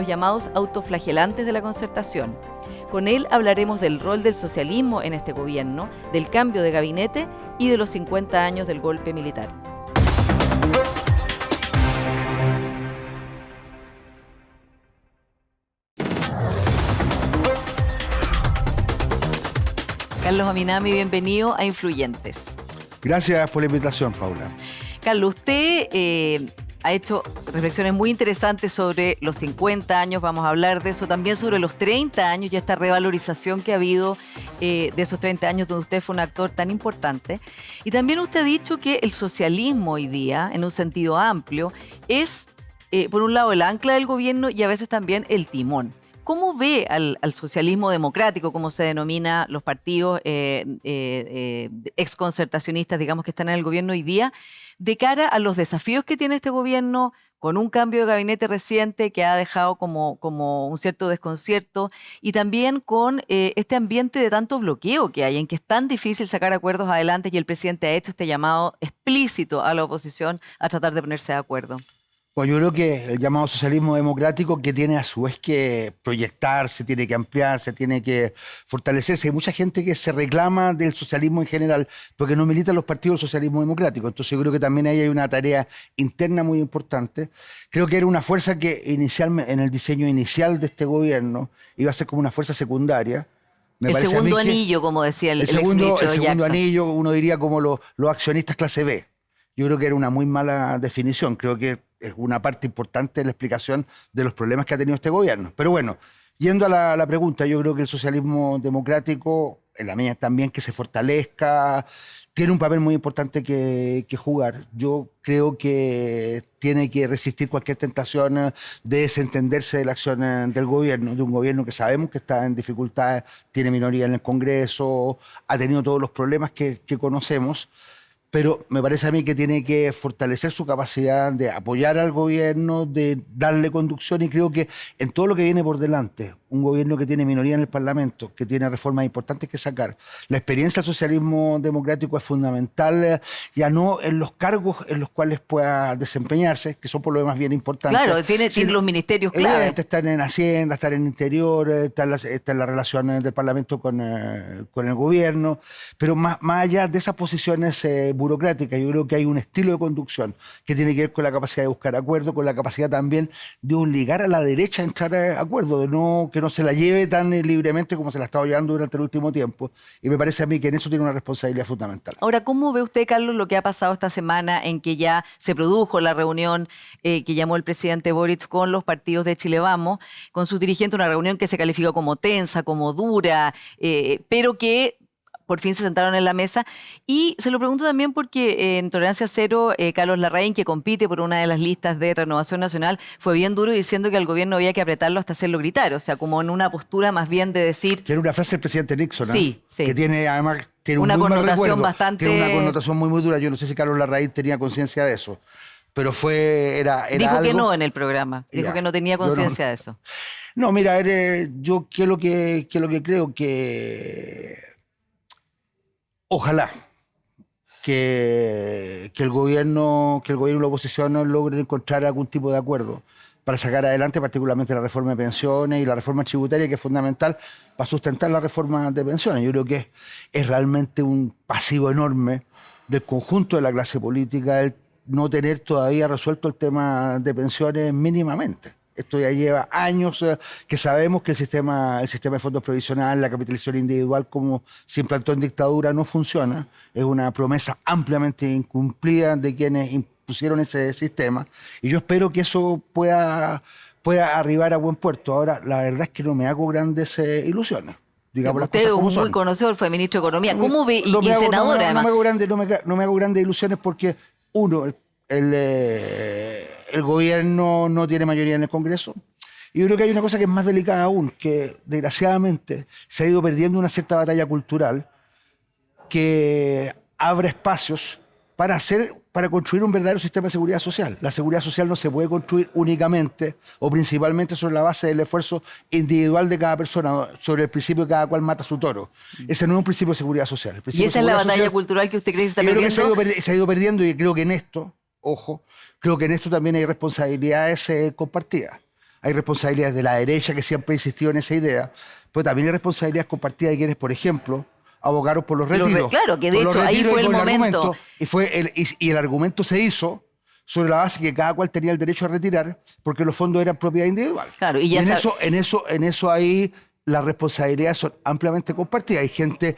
los llamados autoflagelantes de la concertación. Con él hablaremos del rol del socialismo en este gobierno, del cambio de gabinete y de los 50 años del golpe militar. Carlos Aminami, bienvenido a Influyentes. Gracias por la invitación, Paula. Carlos, usted ha hecho reflexiones muy interesantes sobre los 50 años, vamos a hablar de eso, también sobre los 30 años y esta revalorización que ha habido de esos 30 años donde usted fue un actor tan importante. Y también usted ha dicho que el socialismo hoy día, en un sentido amplio, es, por un lado, el ancla del gobierno y a veces también el timón. ¿Cómo ve al socialismo democrático, como se denomina los partidos exconcertacionistas, digamos, que están en el gobierno hoy día, de cara a los desafíos que tiene este gobierno, con un cambio de gabinete reciente que ha dejado como un cierto desconcierto, y también con este ambiente de tanto bloqueo que hay, en que es tan difícil sacar acuerdos adelante y el presidente ha hecho este llamado explícito a la oposición a tratar de ponerse de acuerdo? Pues yo creo que el llamado socialismo democrático, que tiene a su vez que proyectarse, tiene que ampliarse, tiene que fortalecerse. Hay mucha gente que se reclama del socialismo en general porque no militan los partidos del socialismo democrático. Entonces yo creo que también ahí hay una tarea interna muy importante. Creo que era una fuerza que inicialmente, en el diseño inicial de este gobierno, iba a ser como una fuerza secundaria. El segundo anillo, como decía el segundo Jackson. anillo, uno diría como los accionistas clase B. Yo creo que era una muy mala definición. Creo que es una parte importante de la explicación de los problemas que ha tenido este gobierno. Pero bueno, yendo a la pregunta, yo creo que el socialismo democrático, en la mía también, que se fortalezca, tiene un papel muy importante que jugar. Yo creo que tiene que resistir cualquier tentación de desentenderse de la acción del gobierno, de un gobierno que sabemos que está en dificultades, tiene minoría en el Congreso, ha tenido todos los problemas que conocemos. Pero me parece a mí que tiene que fortalecer su capacidad de apoyar al gobierno, de darle conducción, y creo que en todo lo que viene por delante, un gobierno que tiene minoría en el Parlamento, que tiene reformas importantes que sacar, la experiencia del socialismo democrático es fundamental, ya no en los cargos en los cuales pueda desempeñarse, que son por lo demás bien importantes. Claro, tiene los ministerios clave. Estar en Hacienda, estar en Interior, estar en la relación del Parlamento con el gobierno, pero más allá de esas posiciones burocrática. Yo creo que hay un estilo de conducción que tiene que ver con la capacidad de buscar acuerdos, con la capacidad también de obligar a la derecha a entrar a acuerdos, que no se la lleve tan libremente como se la ha estado llevando durante el último tiempo. Y me parece a mí que en eso tiene una responsabilidad fundamental. Ahora, ¿cómo ve usted, Carlos, lo que ha pasado esta semana en que ya se produjo la reunión que llamó el presidente Boric con los partidos de Chile Vamos, con sus dirigentes, una reunión que se calificó como tensa, como dura, pero que por fin se sentaron en la mesa? Y se lo pregunto también porque en Tolerancia Cero, Carlos Larraín, que compite por una de las listas de Renovación Nacional, fue bien duro diciendo que al gobierno había que apretarlo hasta hacerlo gritar, o sea, como en una postura más bien de decir... Tiene una frase del presidente Nixon, ¿no? Sí. Que tiene además una connotación bastante... Tiene una connotación muy dura. Yo no sé si Carlos Larraín tenía conciencia de eso, pero era dijo algo... que no en el programa, dijo que no tenía conciencia de eso. No, mira, yo qué es lo que creo que... Ojalá que el gobierno y la oposición logren encontrar algún tipo de acuerdo para sacar adelante particularmente la reforma de pensiones y la reforma tributaria, que es fundamental para sustentar la reforma de pensiones. Yo creo que es realmente un pasivo enorme del conjunto de la clase política el no tener todavía resuelto el tema de pensiones mínimamente. Esto ya lleva años que sabemos que el sistema de fondos provisionales, la capitalización individual, como se implantó en dictadura, no funciona. Es una promesa ampliamente incumplida de quienes impusieron ese sistema. Y yo espero que eso pueda arribar a buen puerto. Ahora, la verdad es que no me hago grandes ilusiones. Digamos, usted es muy conocedor, fue ministro de Economía. ¿Cómo ve? Y senador, además. No me hago grandes ilusiones porque, uno, el gobierno no tiene mayoría en el Congreso. Y yo creo que hay una cosa que es más delicada aún, que desgraciadamente se ha ido perdiendo una cierta batalla cultural que abre espacios para construir un verdadero sistema de seguridad social. La seguridad social no se puede construir únicamente o principalmente sobre la base del esfuerzo individual de cada persona, sobre el principio de cada cual mata su toro. Ese no es un principio de seguridad social. ¿Y esa es la batalla cultural que usted cree que se está perdiendo? Creo que se ha ido perdiendo, y creo que en esto, ojo, creo que en esto también hay responsabilidades compartidas. hay responsabilidades de la derecha que siempre ha insistido en esa idea, pero también hay responsabilidades compartidas de quienes, por ejemplo, abogaron por los retiros. Claro, que de hecho ahí fue el momento. Y el argumento se hizo sobre la base que cada cual tenía el derecho a retirar porque los fondos eran propiedad individual. Claro, y en eso ahí las responsabilidades son ampliamente compartidas. Hay gente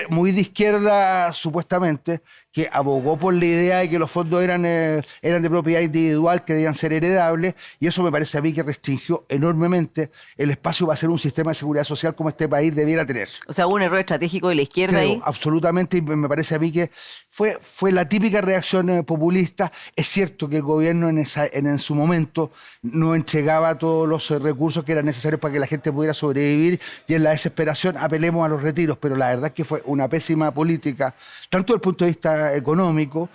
muy de izquierda, supuestamente, que abogó por la idea de que los fondos eran de propiedad individual, que debían ser heredables, y eso me parece a mí que restringió enormemente el espacio para hacer un sistema de seguridad social como este país debiera tener. O sea, hubo un error estratégico de la izquierda ahí. Absolutamente, y me parece a mí que fue la típica reacción populista. Es cierto que el gobierno en su momento no entregaba todos los recursos que eran necesarios para que la gente pudiera sobrevivir, y en la desesperación apelemos a los retiros, pero la verdad es que fue una pésima política, tanto desde el punto de vista económico,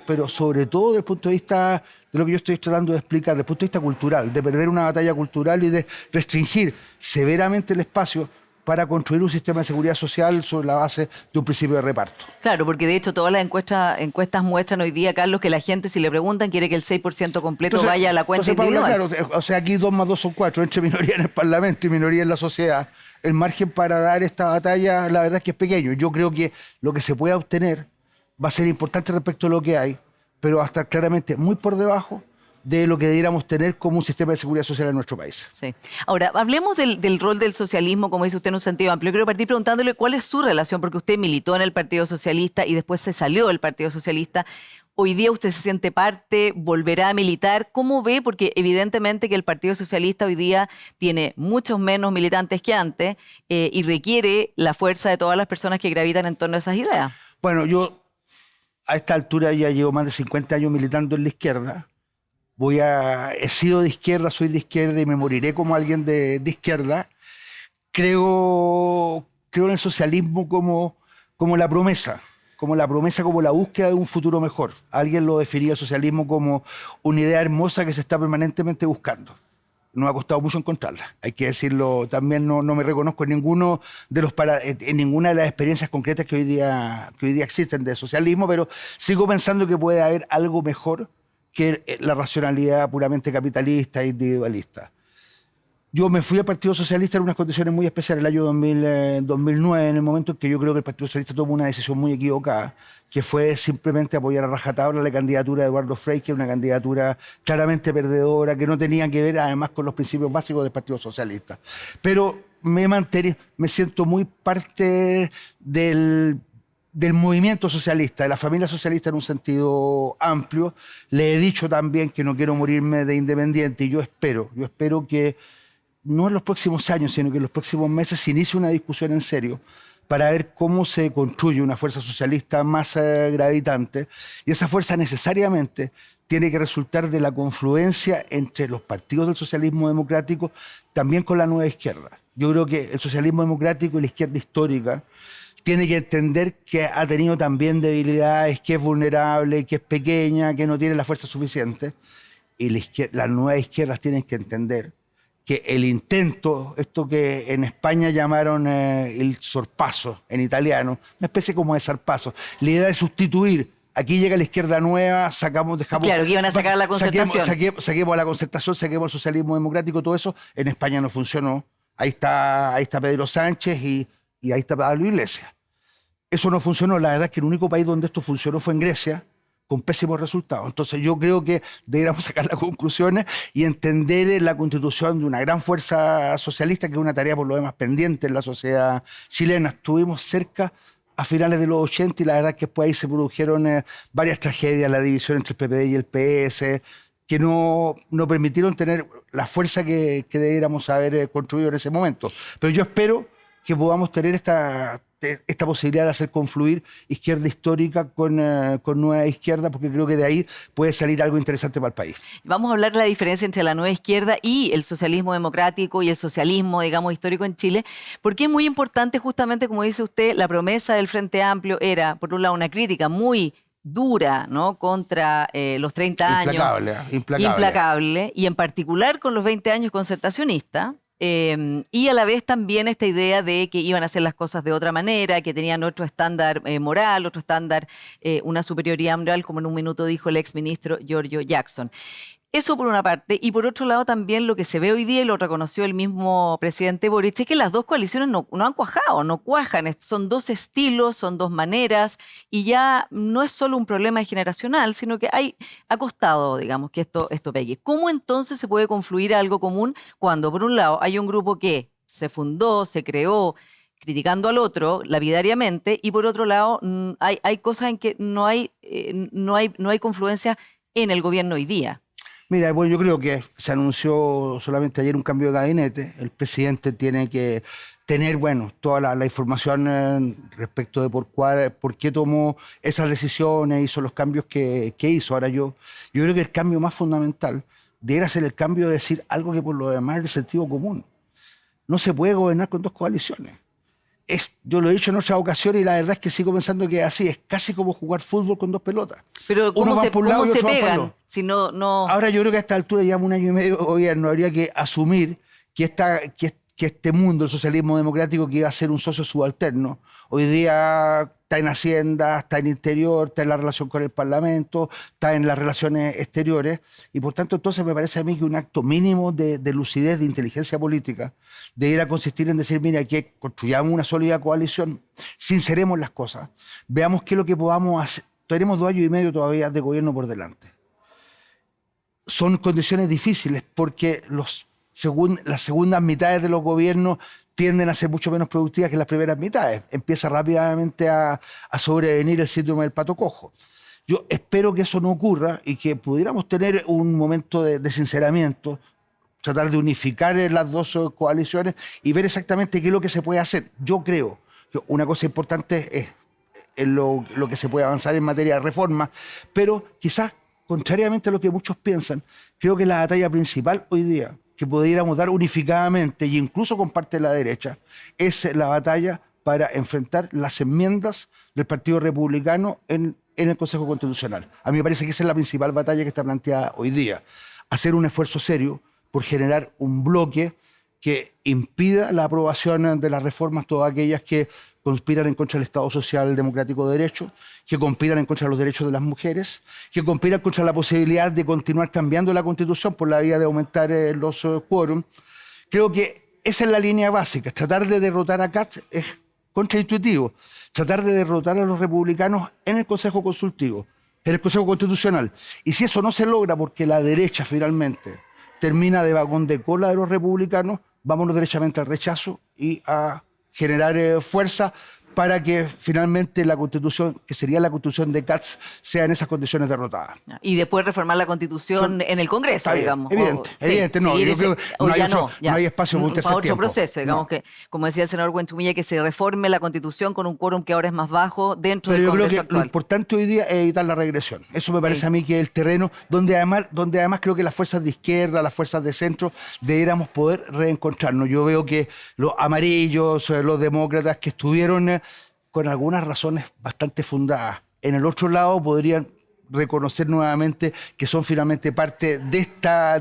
pero sobre todo desde el punto de vista de lo que yo estoy tratando de explicar, desde el punto de vista cultural, de perder una batalla cultural y de restringir severamente el espacio para construir un sistema de seguridad social sobre la base de un principio de reparto. Claro, porque de hecho todas las encuestas muestran hoy día, Carlos, que la gente, si le preguntan, quiere que el 6% completo vaya a la cuenta individual. Paula, claro, o sea, aquí 2 más 2 son 4, entre minoría en el Parlamento y minoría en la sociedad. El margen para dar esta batalla, la verdad es que es pequeño. Yo creo que lo que se pueda obtener va a ser importante respecto a lo que hay, pero va a estar claramente muy por debajo de lo que debiéramos tener como un sistema de seguridad social en nuestro país. Sí. Ahora, hablemos del rol del socialismo, como dice usted, en un sentido amplio. Yo quiero partir preguntándole cuál es su relación, porque usted militó en el Partido Socialista y después se salió del Partido Socialista. Hoy día usted se siente parte, volverá a militar. ¿Cómo ve? Porque evidentemente que el Partido Socialista hoy día tiene muchos menos militantes que antes y requiere la fuerza de todas las personas que gravitan en torno a esas ideas. Bueno, yo a esta altura ya llevo más de 50 años militando en la izquierda. He sido de izquierda, soy de izquierda y me moriré como alguien de izquierda. Creo en el socialismo como la promesa, como la búsqueda de un futuro mejor. Alguien lo definía el socialismo como una idea hermosa que se está permanentemente buscando. Nos ha costado mucho encontrarla, hay que decirlo. También no me reconozco en ninguna de las experiencias concretas que hoy día existen de socialismo, pero sigo pensando que puede haber algo mejor que la racionalidad puramente capitalista e individualista. Yo me fui al Partido Socialista en unas condiciones muy especiales el año 2009, en el momento en que yo creo que el Partido Socialista tomó una decisión muy equivocada, que fue simplemente apoyar a rajatabla la candidatura de Eduardo Frei, que era una candidatura claramente perdedora, que no tenía que ver además con los principios básicos del Partido Socialista. Pero me siento muy parte del movimiento socialista, de la familia socialista en un sentido amplio. Le he dicho también que no quiero morirme de independiente, y yo espero que no en los próximos años, sino que en los próximos meses se inicie una discusión en serio para ver cómo se construye una fuerza socialista más gravitante, y esa fuerza necesariamente tiene que resultar de la confluencia entre los partidos del socialismo democrático, también con la nueva izquierda. Yo creo que el socialismo democrático y la izquierda histórica tiene que entender que ha tenido también debilidades, que es vulnerable, que es pequeña, que no tiene la fuerza suficiente. Y las nuevas izquierdas tienen que entender que el intento, esto que en España llamaron el sorpaso en italiano, una especie como de zarpazo, la idea de sustituir, aquí llega la izquierda nueva, dejamos... Claro, que iban a sacar a la concertación. Saquemos a la concertación, saquemos el socialismo democrático, todo eso, en España no funcionó. Ahí está Pedro Sánchez y ahí está Pablo Iglesias. Eso no funcionó. La verdad es que el único país donde esto funcionó fue en Grecia, con pésimos resultados. Entonces yo creo que deberíamos sacar las conclusiones y entender la constitución de una gran fuerza socialista, que es una tarea por lo demás pendiente en la sociedad chilena. Estuvimos cerca a finales de los 80 y la verdad es que después ahí se produjeron varias tragedias, la división entre el PPD y el PS, que no permitieron tener la fuerza que debiéramos haber construido en ese momento. Pero yo espero que podamos tener esta posibilidad de hacer confluir izquierda histórica con nueva izquierda, porque creo que de ahí puede salir algo interesante para el país. Vamos a hablar de la diferencia entre la nueva izquierda y el socialismo democrático y el socialismo, digamos, histórico en Chile, porque es muy importante, justamente como dice usted, la promesa del Frente Amplio era, por un lado, una crítica muy dura, ¿no?, contra los 30 años. Implacable. Y en particular con los 20 años concertacionistas. Y a la vez también esta idea de que iban a hacer las cosas de otra manera, que tenían otro estándar moral, otro estándar, una superioridad moral, como en un minuto dijo el exministro Giorgio Jackson. Eso por una parte, y por otro lado también lo que se ve hoy día, y lo reconoció el mismo presidente Boric, es que las dos coaliciones no han cuajado, no cuajan, son dos estilos, son dos maneras, y ya no es solo un problema generacional, sino que ha costado, digamos, que esto pegue. ¿Cómo entonces se puede confluir a algo común cuando, por un lado, hay un grupo que se fundó, se creó, criticando al otro lapidariamente, y por otro lado, hay cosas en que no hay confluencia en el gobierno hoy día? Mira, bueno, yo creo que se anunció solamente ayer un cambio de gabinete. El presidente tiene que tener, bueno, toda la información respecto de por qué tomó esas decisiones, hizo los cambios que hizo. Ahora yo creo que el cambio más fundamental debería ser el cambio de decir algo que por lo demás es de sentido común. No se puede gobernar con dos coaliciones. Yo lo he dicho en otras ocasiones y la verdad es que sigo pensando que es así. Es casi como jugar fútbol con dos pelotas. Pero Uno va por un lado y ¿cómo se otro va por el pegan? otro. Si no... Ahora yo creo que a esta altura, llevamos 1 año y medio de gobierno, habría que asumir que este mundo, el socialismo democrático, que iba a ser un socio subalterno, hoy día está en Hacienda, está en Interior, está en la relación con el Parlamento, está en las relaciones exteriores, y por tanto entonces me parece a mí que un acto mínimo de lucidez, de inteligencia política, de ir a consistir en decir, mira, que construyamos una sólida coalición, sinceremos las cosas, veamos qué es lo que podamos hacer. Tenemos 2 años y medio todavía de gobierno por delante. Son condiciones difíciles porque las segundas mitades de los gobiernos tienden a ser mucho menos productivas que las primeras mitades. Empieza rápidamente a sobrevenir el síndrome del pato cojo. Yo espero que eso no ocurra y que pudiéramos tener un momento de sinceramiento, tratar de unificar las dos coaliciones y ver exactamente qué es lo que se puede hacer. Yo creo que una cosa importante es lo que se puede avanzar en materia de reforma, pero quizás, contrariamente a lo que muchos piensan, creo que la batalla principal hoy día que pudiéramos dar unificadamente, e incluso con parte de la derecha, es la batalla para enfrentar las enmiendas del Partido Republicano en el Consejo Constitucional. A mí me parece que esa es la principal batalla que está planteada hoy día. Hacer un esfuerzo serio por generar un bloque que impida la aprobación de las reformas, todas aquellas que conspiran en contra del Estado Social Democrático de Derecho, que conspiran en contra de los derechos de las mujeres, que conspiran contra la posibilidad de continuar cambiando la Constitución por la vía de aumentar los quórums. Creo que esa es la línea básica. Tratar de derrotar a Katz es contraintuitivo. Tratar de derrotar a los republicanos en el Consejo Consultivo, en el Consejo Constitucional. Y si eso no se logra porque la derecha finalmente termina de vagón de cola de los republicanos, vámonos derechamente al rechazo y a generar fuerza para que finalmente la Constitución, que sería la Constitución de Katz, sea en esas condiciones derrotada. Y después reformar la Constitución en el Congreso, digamos. Evidente, no. Yo creo que no hay espacio para un tercer otro tiempo. proceso, digamos, que, como decía el senador Buentumilla, que se reforme la Constitución con un quórum que ahora es más bajo dentro del Congreso actual. Pero yo creo que lo importante hoy día es evitar la regresión. Eso me parece a mí que es el terreno donde además creo que las fuerzas de izquierda, las fuerzas de centro, debiéramos poder reencontrarnos. Yo veo que los amarillos, los demócratas que estuvieron con algunas razones bastante fundadas, en el otro lado podrían reconocer nuevamente que son finalmente parte de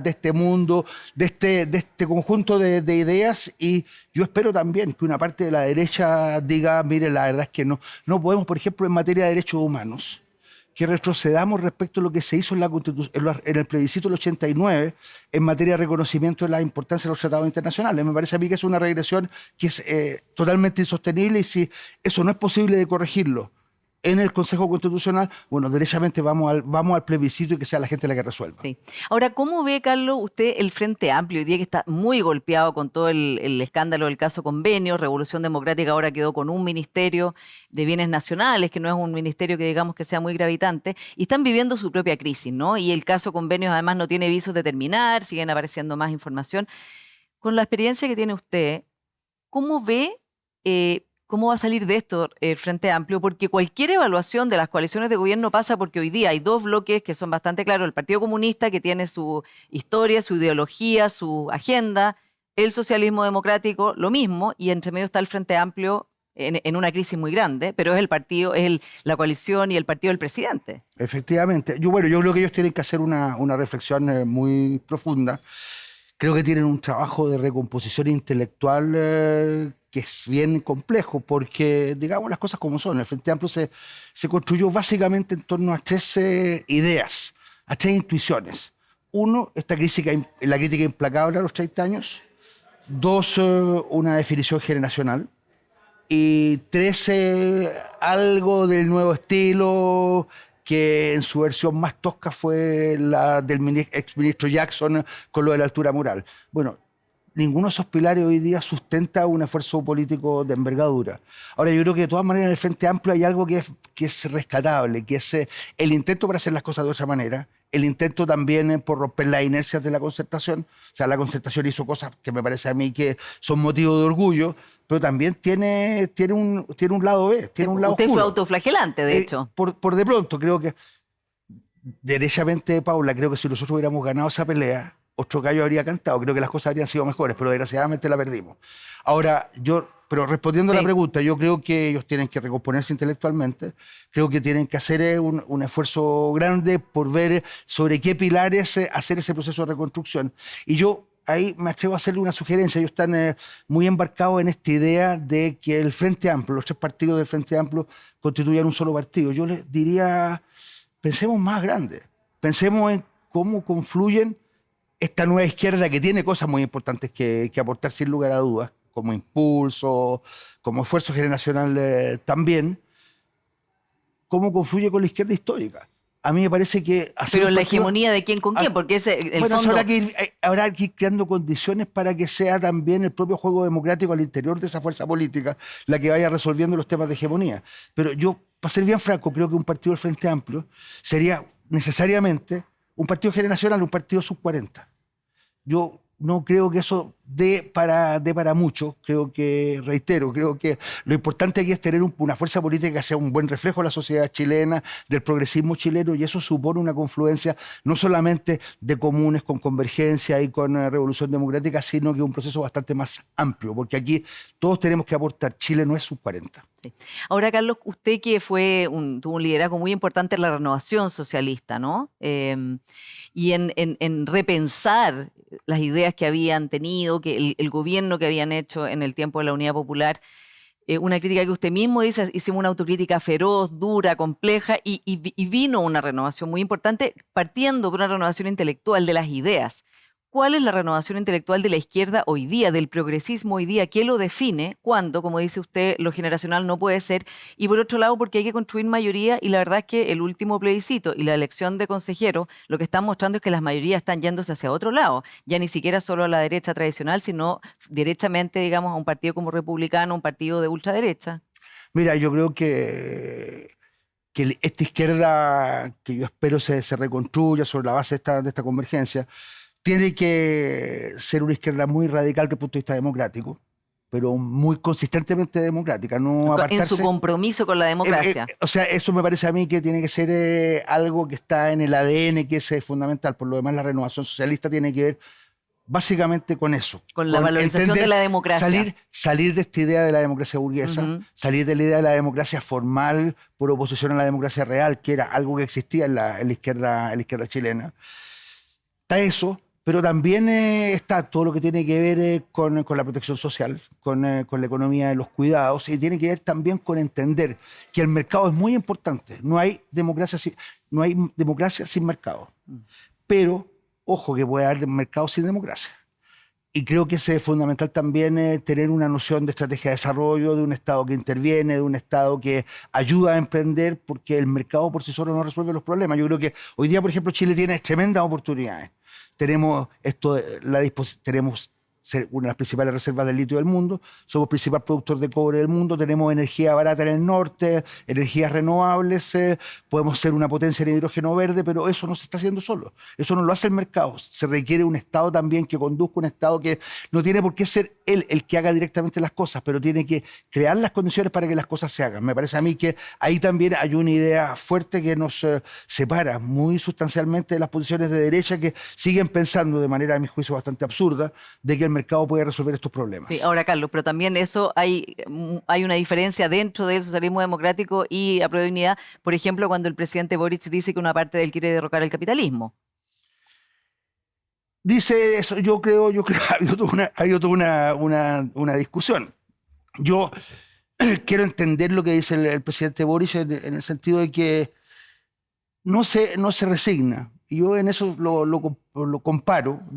este mundo, de este conjunto de ideas, y yo espero también que una parte de la derecha diga, mire, la verdad es que no podemos, por ejemplo, en materia de derechos humanos, que retrocedamos respecto a lo que se hizo en el plebiscito del 89 en materia de reconocimiento de la importancia de los tratados internacionales. Me parece a mí que es una regresión que es totalmente insostenible, y si eso no es posible de corregirlo en el Consejo Constitucional, bueno, derechamente vamos al plebiscito y que sea la gente la que resuelva. Sí. Ahora, ¿cómo ve, Carlos, usted el Frente Amplio hoy día, que está muy golpeado con todo el escándalo del caso Convenio? Revolución Democrática ahora quedó con un ministerio de bienes nacionales, que no es un ministerio que digamos que sea muy gravitante, y están viviendo su propia crisis, ¿no? Y el caso Convenio además no tiene visos de terminar, siguen apareciendo más información. Con la experiencia que tiene usted, ¿cómo ve cómo va a salir de esto el Frente Amplio? Porque cualquier evaluación de las coaliciones de gobierno pasa porque hoy día hay dos bloques que son bastante claros: el Partido Comunista, que tiene su historia, su ideología, su agenda; el socialismo democrático, lo mismo, y entre medio está el Frente Amplio en una crisis muy grande, pero es el partido, la coalición y el partido del presidente. Efectivamente. Yo creo que ellos tienen que hacer una reflexión muy profunda. Creo que tienen un trabajo de recomposición intelectual que es bien complejo, porque, digamos las cosas como son, el Frente Amplio se construyó básicamente en torno a 3 ideas, a 3 intuiciones. Uno, la crítica implacable a los 30 años. Dos, una definición generacional. Y tres, algo del nuevo estilo que en su versión más tosca fue la del exministro Jackson con lo de la altura moral. Bueno, ninguno de esos pilares hoy día sustenta un esfuerzo político de envergadura. Ahora, yo creo que de todas maneras en el Frente Amplio hay algo que es rescatable, que es el intento por hacer las cosas de otra manera, el intento también por romper las inercias de la concertación. O sea, la concertación hizo cosas que me parece a mí que son motivo de orgullo, pero también tiene un lado B, tiene un lado Usted oscuro. fue autoflagelante, de hecho. Por de pronto, creo que, derechamente, Paula, creo que si nosotros hubiéramos ganado esa pelea, otro gallo habría cantado. Creo que las cosas habrían sido mejores, pero desgraciadamente la perdimos. Ahora, pero respondiendo a la pregunta, yo creo que ellos tienen que recomponerse intelectualmente. Creo que tienen que hacer un esfuerzo grande por ver sobre qué pilares hacer ese proceso de reconstrucción. Y yo ahí me atrevo a hacerle una sugerencia. Ellos están muy embarcados en esta idea de que el Frente Amplio, los tres partidos del Frente Amplio, constituyan un solo partido. Yo les diría, pensemos más grande. Pensemos en cómo confluyen esta nueva izquierda que tiene cosas muy importantes que aportar sin lugar a dudas, como impulso, como esfuerzo generacional también, cómo confluye con la izquierda histórica. A mí me parece que... Pero la hegemonía de quién con quién, porque fondo... habrá que ir creando condiciones para que sea también el propio juego democrático al interior de esa fuerza política la que vaya resolviendo los temas de hegemonía. Pero yo, para ser bien franco, creo que un partido del Frente Amplio sería necesariamente un partido generacional, un partido sub-40. Yo no creo que eso dé para mucho. Creo que lo importante aquí es tener una fuerza política que sea un buen reflejo de la sociedad chilena, del progresismo chileno, y eso supone una confluencia no solamente de comunes con Convergencia y con Revolución Democrática, sino que un proceso bastante más amplio, porque aquí todos tenemos que aportar. Chile no es sub-40. Sí. Ahora, Carlos, usted que tuvo un liderazgo muy importante en la renovación socialista, ¿no? Y en repensar las ideas que habían tenido, que el gobierno que habían hecho en el tiempo de la Unidad Popular, una crítica que usted mismo dice, hicimos una autocrítica feroz, dura, compleja, y vino una renovación muy importante, partiendo por una renovación intelectual de las ideas. ¿Cuál es la renovación intelectual de la izquierda hoy día, del progresismo hoy día? ¿Qué lo define? Cuando, como dice usted, lo generacional no puede ser. Y por otro lado, porque hay que construir mayoría, y la verdad es que el último plebiscito y la elección de consejeros lo que están mostrando es que las mayorías están yéndose hacia otro lado. Ya ni siquiera solo a la derecha tradicional, sino derechamente, digamos, a un partido como Republicano, un partido de ultraderecha. Mira, yo creo que esta izquierda, que yo espero se reconstruya sobre la base de esta convergencia, tiene que ser una izquierda muy radical desde el punto de vista democrático, pero muy consistentemente democrática. No apartarse, en su compromiso con la democracia. O sea, eso me parece a mí que tiene que ser algo que está en el ADN, que es fundamental. Por lo demás, la renovación socialista tiene que ver básicamente con eso. Con la valorización de la democracia. Salir de esta idea de la democracia burguesa, salir de la idea de la democracia formal por oposición a la democracia real, que era algo que existía en la izquierda chilena. Está eso. Pero también está todo lo que tiene que ver con la protección social, con la economía de los cuidados, y tiene que ver también con entender que el mercado es muy importante. No hay democracia sin mercado. Pero, ojo, que puede haber mercado sin democracia. Y creo que es fundamental también tener una noción de estrategia de desarrollo, de un Estado que interviene, de un Estado que ayuda a emprender, porque el mercado por sí solo no resuelve los problemas. Yo creo que hoy día, por ejemplo, Chile tiene tremendas oportunidades. Tenemos una de las principales reservas de litio del mundo, somos el principal productor de cobre del mundo, tenemos energía barata en el norte, energías renovables, podemos ser una potencia en hidrógeno verde, pero eso no se está haciendo solo, eso no lo hace el mercado. Se requiere un Estado también que conduzca, un Estado que no tiene por qué ser él el que haga directamente las cosas, pero tiene que crear las condiciones para que las cosas se hagan. Me parece a mí que ahí también hay una idea fuerte que nos separa muy sustancialmente de las posiciones de derecha que siguen pensando de manera, a mi juicio, bastante absurda, de que el mercado puede resolver estos problemas. Sí, ahora, Carlos, pero también eso hay una diferencia dentro del socialismo democrático y la Apruebo Dignidad. Por ejemplo, cuando el presidente Boric dice que una parte de él quiere derrocar el capitalismo. Dice eso, yo creo ha habido toda una discusión. Yo quiero entender lo que dice el presidente Boric en el sentido de que no se resigna. Y yo en eso lo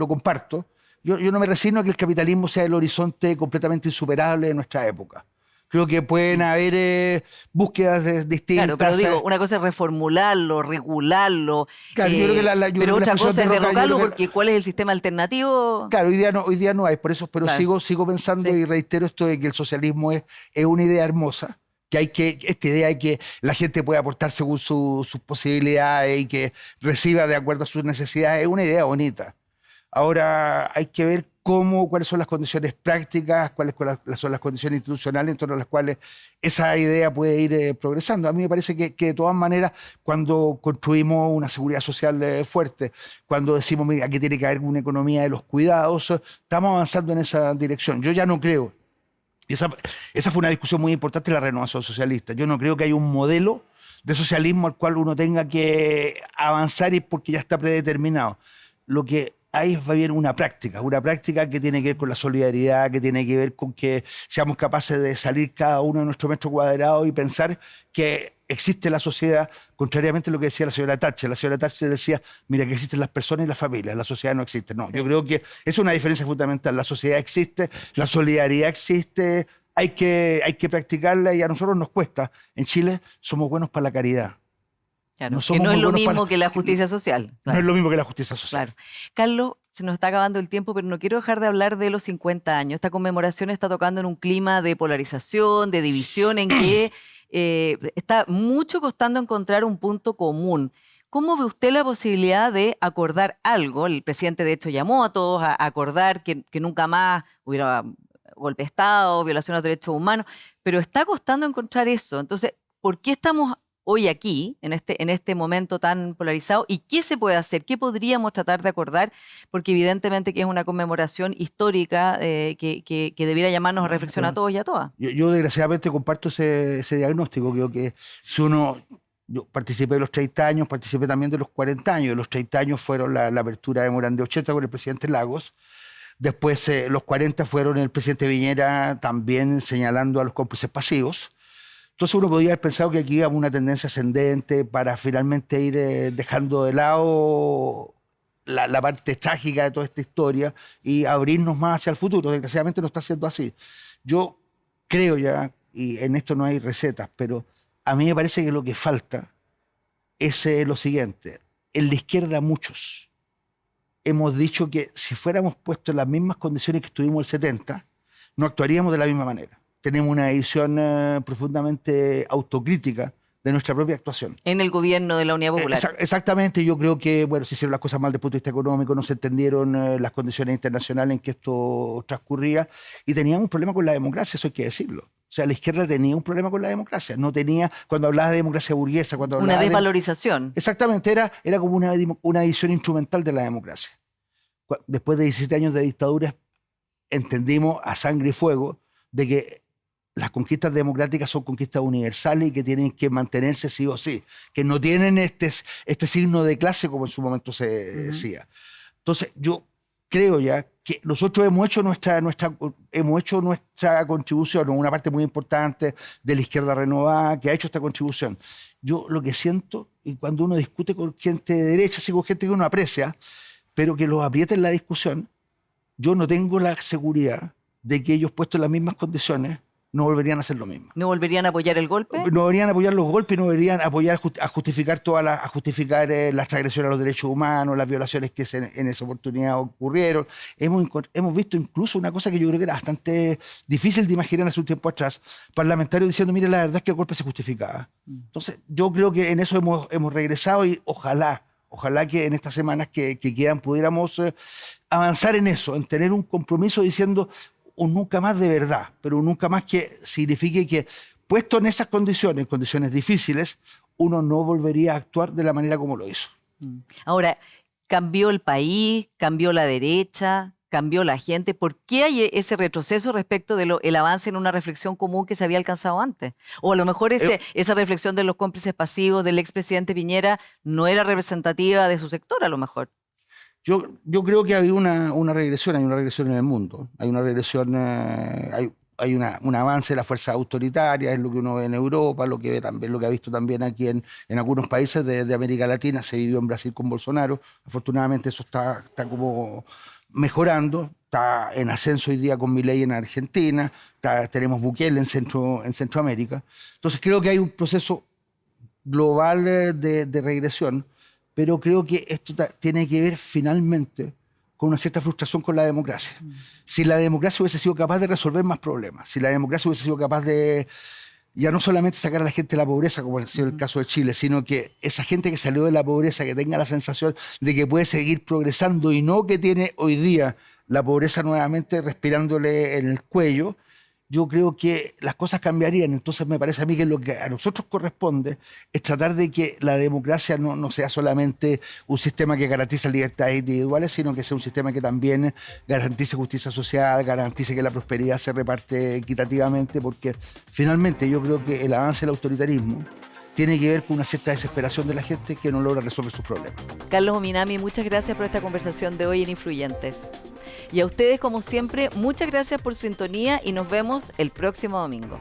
comparto. Yo no me resigno a que el capitalismo sea el horizonte completamente insuperable de nuestra época. Creo que pueden haber búsquedas distintas. Claro, pero digo, una cosa es reformularlo, regularlo, Claro, yo creo que pero otra cosa es derrocarlo, que porque ¿cuál es el sistema alternativo? claro, hoy día no hay, por eso, pero Claro. sigo pensando Sí. y reitero esto de que el socialismo es una idea hermosa, esta idea de que la gente puede aportar según sus posibilidades y que reciba de acuerdo a sus necesidades, es una idea bonita. Ahora hay que ver cuáles son las condiciones prácticas, cuáles son las condiciones institucionales en torno a las cuales esa idea puede ir progresando. A mí me parece que de todas maneras, cuando construimos una seguridad social fuerte, cuando decimos, mira, aquí tiene que haber una economía de los cuidados, estamos avanzando en esa dirección. Yo ya no creo, y esa fue una discusión muy importante en la renovación socialista, yo no creo que haya un modelo de socialismo al cual uno tenga que avanzar y porque ya está predeterminado. Lo que hay va bien una práctica que tiene que ver con la solidaridad, que tiene que ver con que seamos capaces de salir cada uno de nuestro metro cuadrado y pensar que existe la sociedad, contrariamente a lo que decía la señora Thatcher. La señora Thatcher decía, mira, que existen las personas y las familias, la sociedad no existe. No, yo creo que es una diferencia fundamental. La sociedad existe, la solidaridad existe, hay que practicarla y a nosotros nos cuesta. En Chile somos buenos para la caridad. Claro, No que somos no es muy lo buenos mismo para- que la justicia social. No Claro. es lo mismo que la justicia social. Claro. Carlos, se nos está acabando el tiempo, pero no quiero dejar de hablar de los 50 años. Esta conmemoración está tocando en un clima de polarización, de división, en que está mucho costando encontrar un punto común. ¿Cómo ve usted la posibilidad de acordar algo? El presidente, de hecho, llamó a todos a acordar que nunca más hubiera golpe de Estado, violación a los derechos humanos, pero está costando encontrar eso. Entonces, ¿por qué estamos hoy aquí, en este momento tan polarizado? ¿Y qué se puede hacer? ¿Qué podríamos tratar de acordar? Porque evidentemente que es una conmemoración histórica que debiera llamarnos a reflexionar a todos y a todas. Yo desgraciadamente comparto ese diagnóstico. Creo que si yo participé de los 30 años, participé también de los 40 años. Los 30 años fueron la apertura de Morán de 80 con el presidente Lagos. Después los 40 fueron el presidente Piñera también señalando a los cómplices pasivos. Entonces uno podría haber pensado que aquí había una tendencia ascendente para finalmente ir dejando de lado la parte trágica de toda esta historia y abrirnos más hacia el futuro. Desgraciadamente no está siendo así. Yo creo ya, y en esto no hay recetas, pero a mí me parece que lo que falta es lo siguiente. En la izquierda muchos hemos dicho que si fuéramos puestos en las mismas condiciones que estuvimos el 70, no actuaríamos de la misma manera. Tenemos una visión profundamente autocrítica de nuestra propia actuación. En el gobierno de la Unidad Popular. Exactamente, yo creo que bueno, se hicieron las cosas mal desde el punto de vista económico, no se entendieron las condiciones internacionales en que esto transcurría y teníamos un problema con la democracia, eso hay que decirlo. O sea, la izquierda tenía un problema con la democracia, no tenía, cuando hablaba de democracia burguesa, cuando hablaba Una de... desvalorización. Exactamente, era como una visión instrumental de la democracia. Después de 17 años de dictadura, entendimos a sangre y fuego de que las conquistas democráticas son conquistas universales y que tienen que mantenerse sí o sí, que no tienen este signo de clase como en su momento se decía. Entonces, yo creo ya que nosotros hemos hecho nuestra contribución, una parte muy importante de la izquierda renovada que ha hecho esta contribución. Yo lo que siento, y cuando uno discute con gente de derecha, sí, con gente que uno aprecia, pero que los aprieta en la discusión, yo no tengo la seguridad de que ellos, puestos en las mismas condiciones, no volverían a hacer lo mismo. ¿No volverían a apoyar el golpe? No volverían a apoyar los golpes, no volverían a apoyar a justificar las transgresiones a los derechos humanos, las violaciones que en esa oportunidad ocurrieron. Hemos visto incluso una cosa que yo creo que era bastante difícil de imaginar hace un tiempo atrás, parlamentarios diciendo, mire, la verdad es que el golpe se justificaba. Entonces, yo creo que en eso hemos regresado y ojalá que en estas semanas que quedan pudiéramos avanzar en eso, en tener un compromiso diciendo un nunca más de verdad, pero un nunca más que signifique que, puesto en esas condiciones, en condiciones difíciles, uno no volvería a actuar de la manera como lo hizo. Ahora, cambió el país, cambió la derecha, cambió la gente. ¿Por qué hay ese retroceso respecto del avance en una reflexión común que se había alcanzado antes? O a lo mejor esa reflexión de los cómplices pasivos del expresidente Piñera no era representativa de su sector, a lo mejor. Yo creo que había una regresión, hay una regresión en el mundo, hay una regresión, hay un avance de las fuerzas autoritarias, es lo que uno ve en Europa, lo que ve también, lo que ha visto también aquí en algunos países de América Latina, se vivió en Brasil con Bolsonaro. Afortunadamente eso está como mejorando, está en ascenso hoy día con Milei en Argentina, tenemos Bukele en Centroamérica. Entonces creo que hay un proceso global de regresión, pero creo que esto tiene que ver finalmente con una cierta frustración con la democracia. Si la democracia hubiese sido capaz de resolver más problemas, si la democracia hubiese sido capaz de ya no solamente sacar a la gente de la pobreza, como ha sido el caso de Chile, sino que esa gente que salió de la pobreza, que tenga la sensación de que puede seguir progresando y no que tiene hoy día la pobreza nuevamente respirándole en el cuello, yo creo que las cosas cambiarían. Entonces me parece a mí que lo que a nosotros corresponde es tratar de que la democracia no sea solamente un sistema que garantiza libertades individuales, sino que sea un sistema que también garantice justicia social, garantice que la prosperidad se reparte equitativamente, porque finalmente yo creo que el avance del autoritarismo tiene que ver con una cierta desesperación de la gente que no logra resolver sus problemas. Carlos Ominami, muchas gracias por esta conversación de hoy en Influyentes. Y a ustedes, como siempre, muchas gracias por su sintonía y nos vemos el próximo domingo.